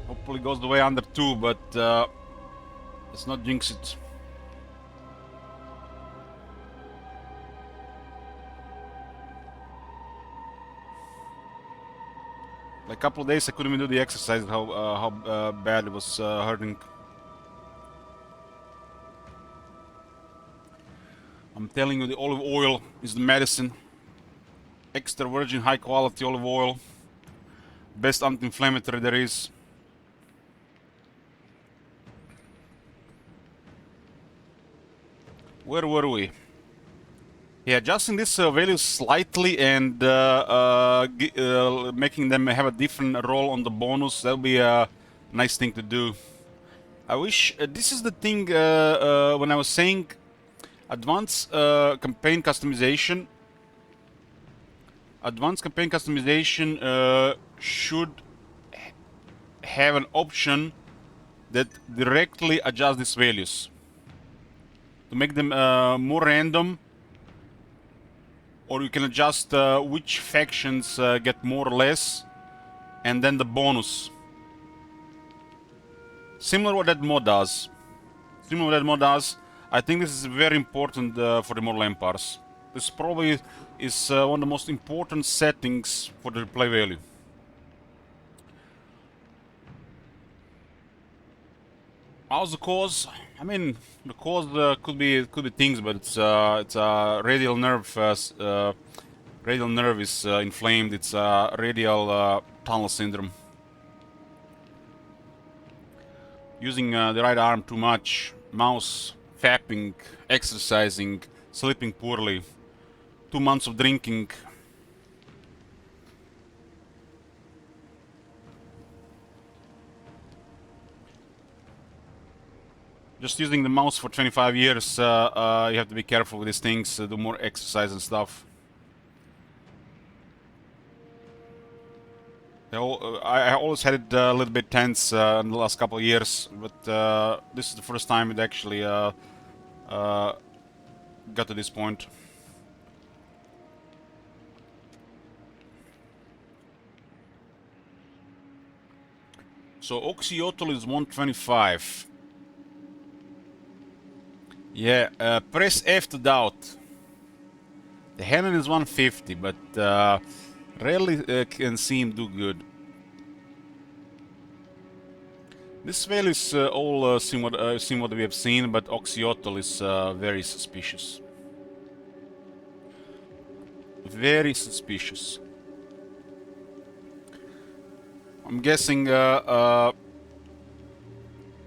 Hopefully goes the way under 2, but let's not jinx it. Like a couple of days I couldn't even do the exercise, how bad it was hurting. I'm telling you, the olive oil is the medicine. Extra virgin high quality olive oil. Best anti-inflammatory there is. Where were we? Yeah, adjusting this value slightly and making them have a different role on the bonus, that'll be a nice thing to do. I wish, this is the thing when I was saying advanced campaign customization. Advanced campaign customization should have an option that directly adjusts these values to make them more random, or you can adjust which factions get more or less, and then the bonus. Similar what that mod does. I think this is very important for the Mortal Empires. This probably is one of the most important settings for the replay value. How's the cause? I mean, the cause could be things, but it's radial nerve. Radial nerve is inflamed. It's radial tunnel syndrome. Using the right arm too much, mouse fapping, exercising, sleeping poorly, 2 months of drinking. Just using the mouse for 25 years, you have to be careful with these things, do more exercise and stuff. I always had it a little bit tense in the last couple of years, but this is the first time it actually got to this point. So Oxyotl is 125. Yeah, press F to doubt. The Hanon is 150, but rarely can see him do good. This value is all seen what we have seen, but Oxyotl is very suspicious. Very suspicious. I'm guessing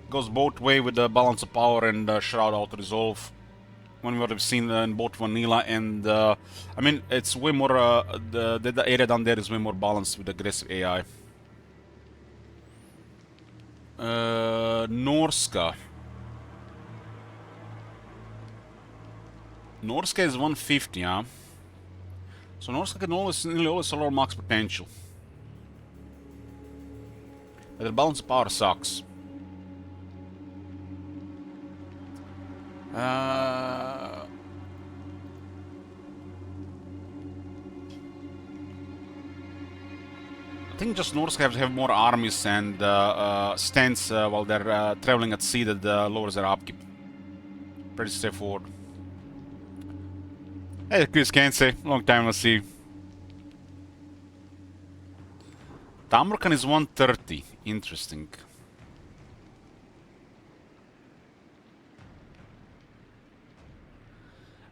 goes both way with the balance of power and shroud auto resolve. When what we've seen in both vanilla and I mean, it's way more the area down there is way more balanced with aggressive AI. Norska. Norska is 150, huh? So Norska can nearly always allow max potential. But the balance of power sucks. I think just Norska have more armies and stands while they're traveling at sea that lowers their upkeep. Pretty straightforward. Hey, Chris Kensei, long time no see. Tamarkan is 130. Interesting.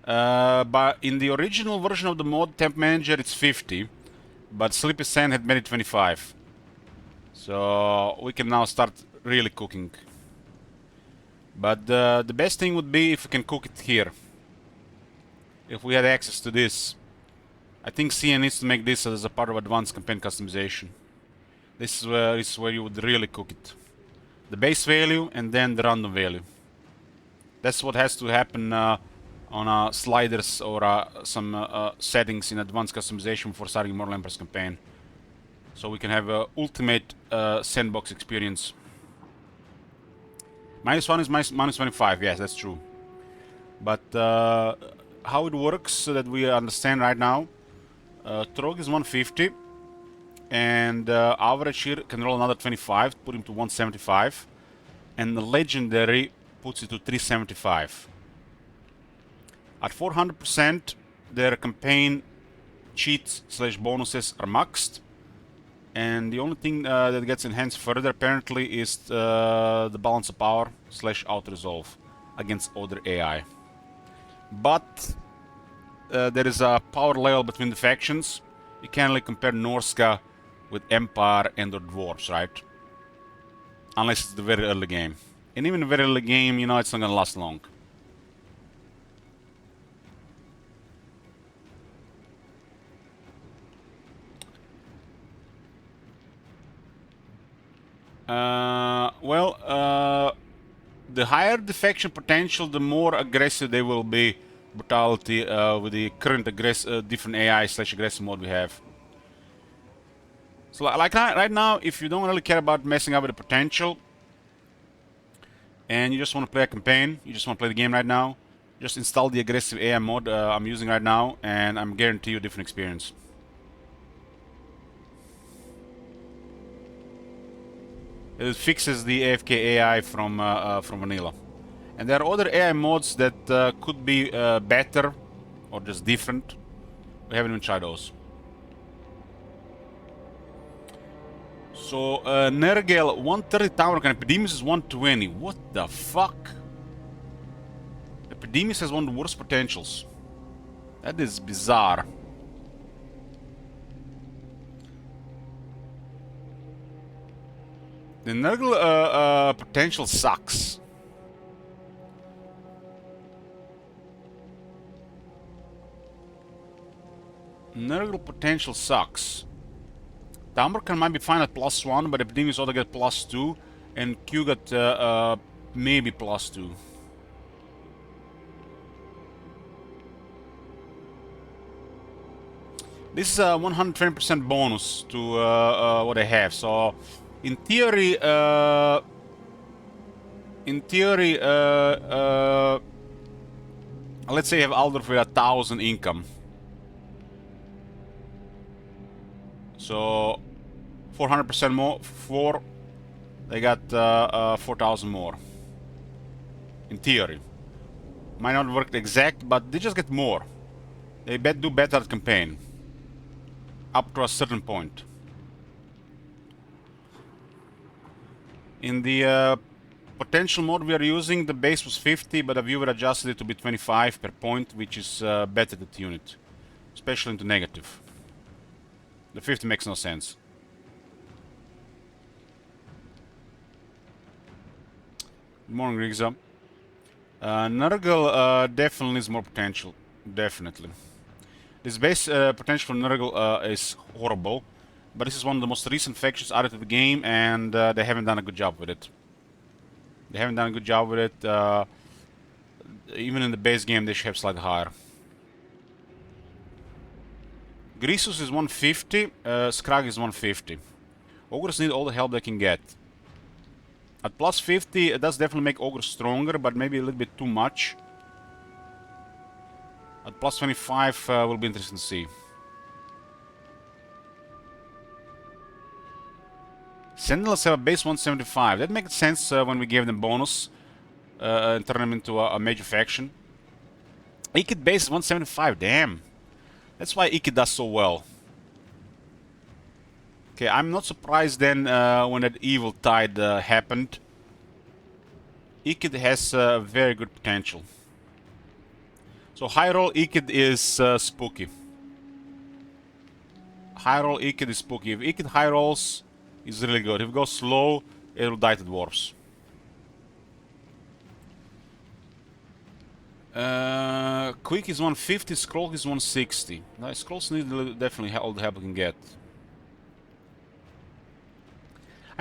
But in the original version of the mod, Temp Manager, it's 50. But Sleepy Sand had made it 25. So we can now start really cooking. But the best thing would be if we can cook it here. If we had access to this. I think CN needs to make this as a part of advanced campaign customization. This is where you would really cook it. The base value and then the random value. That's what has to happen on sliders or some settings in advanced customization for starting Mortal Empress campaign. So we can have a ultimate sandbox experience. -1 is -25, yes, that's true. But how it works so that we understand right now, Trog is 150, and average here can roll another 25, put him to 175, and the legendary puts it to 375. At 400%, their campaign cheats / bonuses are maxed, and the only thing that gets enhanced further apparently is the balance of power / auto resolve against other AI. But there is a power level between the factions. You can't really compare Norska with Empire and or Dwarves, right? Unless it's the very early game. And even the very early game, you know, it's not gonna last long. The higher the faction potential, the more aggressive they will be. Brutality with the current different AI / aggressive mode we have. So like right now, if you don't really care about messing up with the potential, and you just want to play a campaign, you just want to play the game right now, just install the aggressive AI mode I'm using right now, and I'm guarantee you a different experience. It fixes the AFK AI from vanilla. And there are other AI mods that could be better or just different. We haven't even tried those. So Nergal 130 Tower and Epidemius is 120. What the fuck? Epidemius has one of the worst potentials. That is bizarre. The Nergal potential sucks. Nergal potential sucks. Tamarkan might be fine at +1, but Epidemius ought to get +2, and Q got maybe +2. This is a 120% bonus to what I have, so in theory, let's say you have Aldorf with 1,000 income. So 400% more, they got 4,000 more. In theory. Might not work exact, but they just get more. They do better at campaign. Up to a certain point. In the potential mode we are using, the base was 50, but the viewer adjusted it to be 25 per point, which is better to tune it. Especially into negative. The 50 makes no sense. Good morning, Rigza. Nurgle definitely needs more potential. Definitely. This base potential for Nurgle is horrible, but this is one of the most recent factions added to the game, and they haven't done a good job with it. They haven't done a good job with it. Even in the base game, they should have slightly higher. Grisus is 150, Skrag is 150. Ogres need all the help they can get. At +50, it does definitely make Ogres stronger, but maybe a little bit too much. At +25 will be interesting to see. Sentinels have a base 175. That makes sense when we gave them bonus and turn them into a major faction. Ikid base is 175, damn. That's why Ikid does so well. Okay, I'm not surprised then when that evil tide happened. Ikid has very good potential. So high roll Ikid is spooky. High roll Ikid is spooky. If Ikid high rolls, is really good. If it goes slow, it'll die to dwarves. Quick is 150, Scroll is 160. Now, Scrolls need definitely all the help we can get.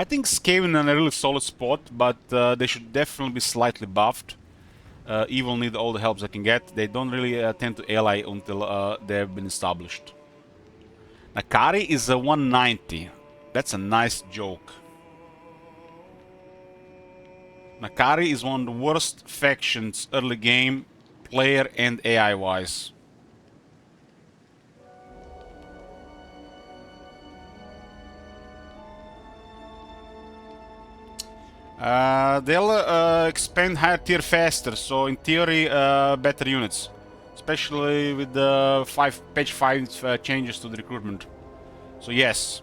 I think Skaven in a really solid spot, but they should definitely be slightly buffed. Evil need all the help they can get. They don't really tend to ally until they have been established. Nakari is a 190. That's a nice joke. Nakari is one of the worst factions early game, player and AI wise. They'll expand higher tier faster, so in theory better units. Especially with the patch 5 changes to the recruitment. So yes.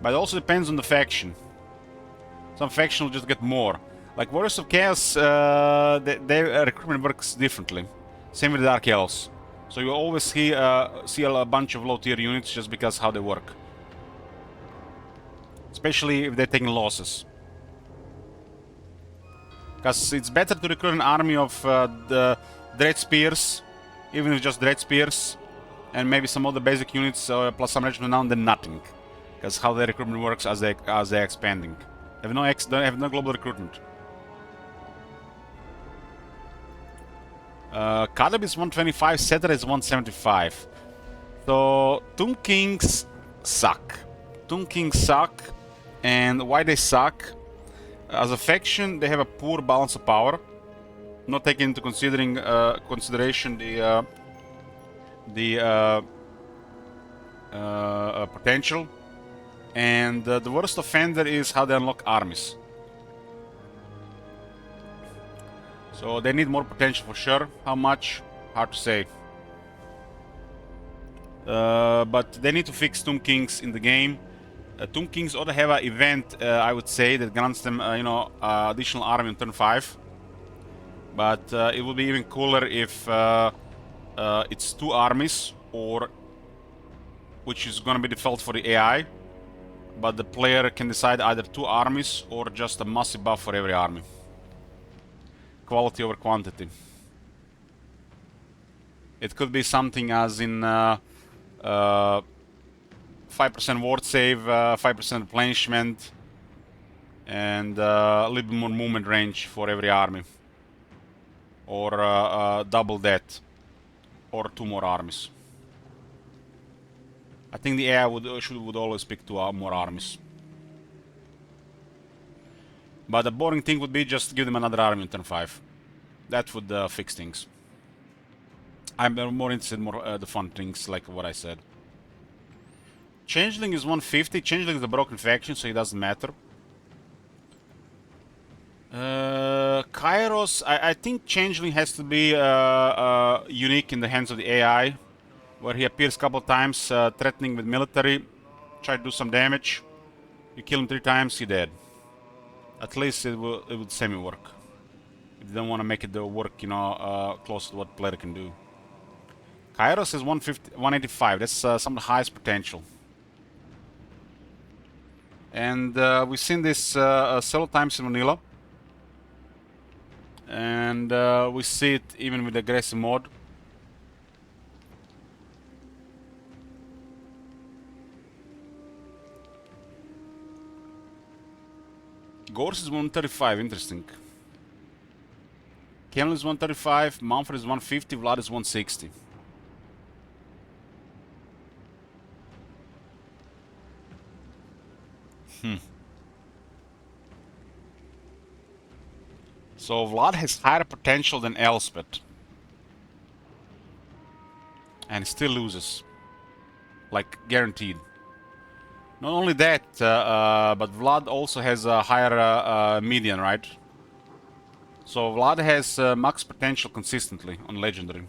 But it also depends on the faction. Some faction will just get more. Like Warriors of Chaos, their recruitment works differently. Same with the Dark Elves. So you always see a bunch of low tier units just because how they work. Especially if they're taking losses. Because it's better to recruit an army of the Dread Spears, even if just Dread Spears, and maybe some other basic units plus some regiment now than nothing. Because how their recruitment works as they're expanding. They have no global recruitment. Kadab is 125, Setter is 175. So Tomb Kings suck. Tomb Kings suck, and why they suck? As a faction, they have a poor balance of power, not taking into consideration the potential. And the worst offender is how they unlock armies. So they need more potential for sure. How much? Hard to say. But they need to fix Tomb Kings in the game. Tomb Kings ought to have an event, I would say, that grants them, additional army on turn 5. But it would be even cooler if it's 2 armies, or which is going to be default for the AI. But the player can decide either 2 armies or just a massive buff for every army. Quality over quantity. It could be something as in 5% ward save, 5% replenishment, and a little bit more movement range for every army. Or double that. Or 2 more armies. I think the AI would always pick 2 more armies. But the boring thing would be just give them another army in turn 5. That would fix things. I'm more interested in the fun things, like what I said. Changeling is 150. Changeling is a broken faction, so it doesn't matter. Kairos, I think Changeling has to be unique in the hands of the AI, where he appears a couple of times, threatening with military, try to do some damage. You kill him 3 times, he's dead. At least it would semi-work. If you don't want to make it work, close to what player can do. Kairos is 185. That's some of the highest potential. And we've seen this several times in vanilla. And we see it even with the aggressive mode. Gorse is 135, interesting. Camel is 135, Mumford is 150, Vlad is 160. So Vlad has higher potential than Elspeth. And still loses. Like, guaranteed. Not only that, but Vlad also has a higher median, right? So Vlad has max potential consistently on Legendary.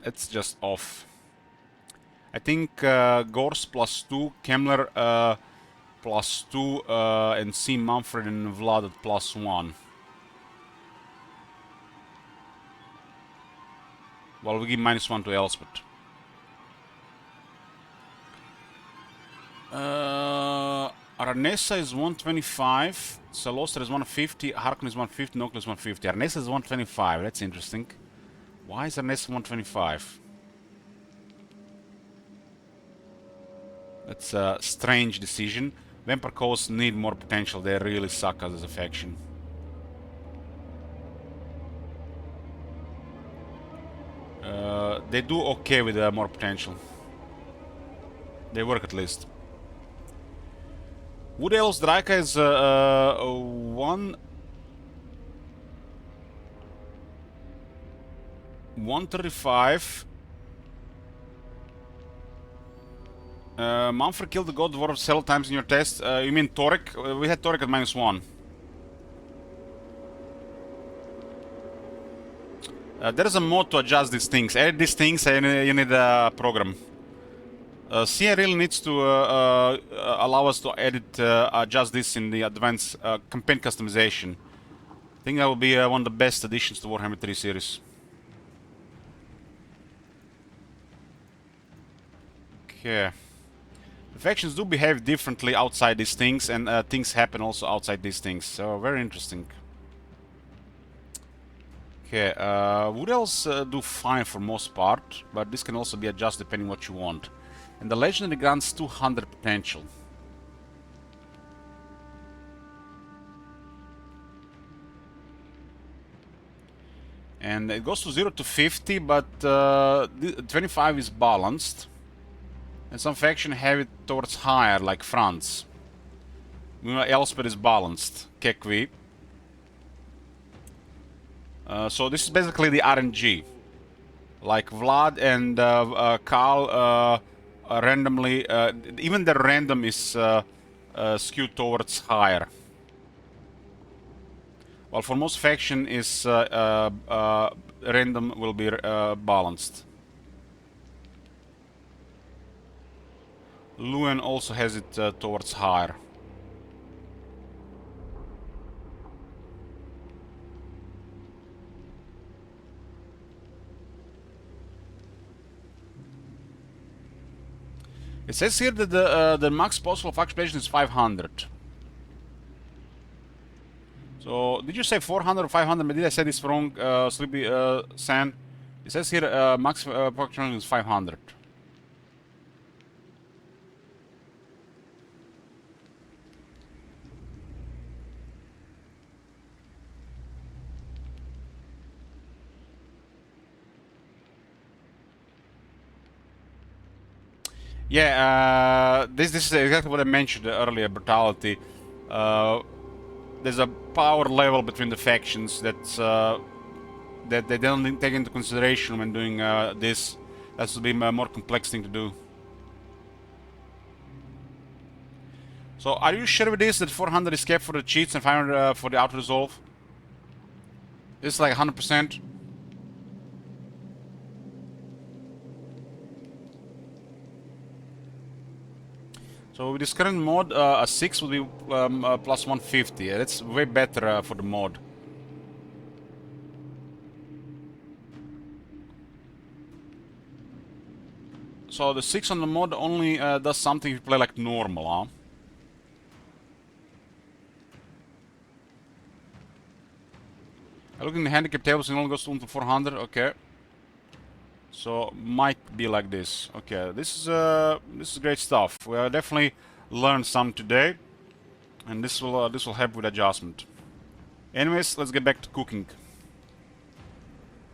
It's just off. I think Gorse +2, Kemmler +2, and C. Manfred and Vlad at +1. Well, we give -1 to Elspeth. Arnesa is 125, Saloster is 150, Harkon is 150, Nokla is 150. Arnesa is 125, that's interesting. Why is Arnesa 125? That's a strange decision. Vampire Coast need more potential, they really suck as a faction. They do okay with more potential. They work at least. Wood Elves Draika is 135. Manfred killed the God Dwarf several times in your test. You mean Torek? We had Torek at -1. There is a mod to adjust these things. Edit these things and you need a program. CA really needs to allow us to edit, adjust this in the advanced campaign customization. I think that will be one of the best additions to Warhammer 3 series. Okay. The factions do behave differently outside these things, and things happen also outside these things. So, very interesting. Okay, Wood Elves do fine for most part, but this can also be adjusted depending what you want. And the Legendary grants 200 potential. And it goes to 0 to 50, but 25 is balanced. And some faction have it towards higher, like France. Elspeth is balanced. Kekvi. So this is basically the RNG. Like Vlad and Karl randomly, even the random is skewed towards higher. While for most faction is random will be balanced. Luen also has it towards higher. It says here that the max possible faction population is 500. So, did you say 400 or 500? Did I say this wrong, Sleepy San? It says here max population is 500. Yeah, this is exactly what I mentioned earlier, brutality. There's a power level between the factions that's that they don't take into consideration when doing this. That will be a more complex thing to do. So, are you sure with this that 400 is kept for the cheats and 500 for the auto-resolve? This is like 100%. So with this current mod, a 6 will be plus 150. That's way better for the mod. So the 6 on the mod only does something if you play like normal, huh? I look in the handicap tables and it only goes to 400, okay. So might be like this. Okay, this is great stuff. We definitely learned some today, and this will help with adjustment. Anyways, let's get back to cooking.